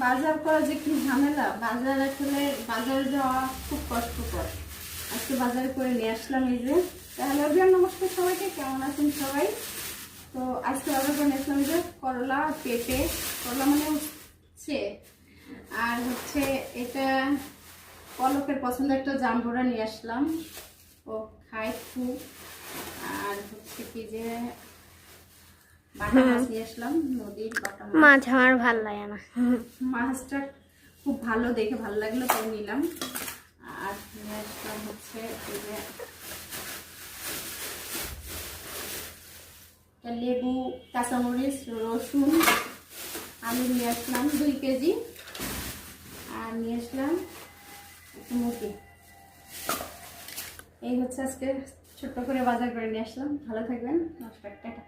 বাজার করা যে কি ঝামেলা, বাজার আসলে বাজারে যাওয়া খুব কষ্টকর। আজকে বাজারে করে নিয়ে আসলাম এই যে। তাহলে অভিয়ান নমস্কার সবাইকে, কেমন আছেন সবাই? তো আজকে বাজার করে নিয়ে আসলাম এই যে করলা, পেঁপে, করলা মানে হচ্ছে আর হচ্ছে এটা পলকের পছন্দ একটা জাম্বুরা নিয়ে আসলাম, ও খাই খুব। আর হচ্ছে কি যে বাটা মাছ নিয়ে আসলাম, নদীর বাটা মাছ আমার ভাল লাগে না। মাছটা খুব ভালো দেখে ভালো লাগলো তাই নিলাম। আর নিয়ে আসলাম হচ্ছে এই যে লেবু, কাঁচামরিচ, রসুন, আলু নিয়ে আসলাম 2 কেজি। আর নিয়ে আসলাম একটু মুরগি। এই হচ্ছে আজকে ছোট্ট করে বাজার করে নিয়ে আসলাম। ভালো থাকবেন, নমস্কার, টাটা।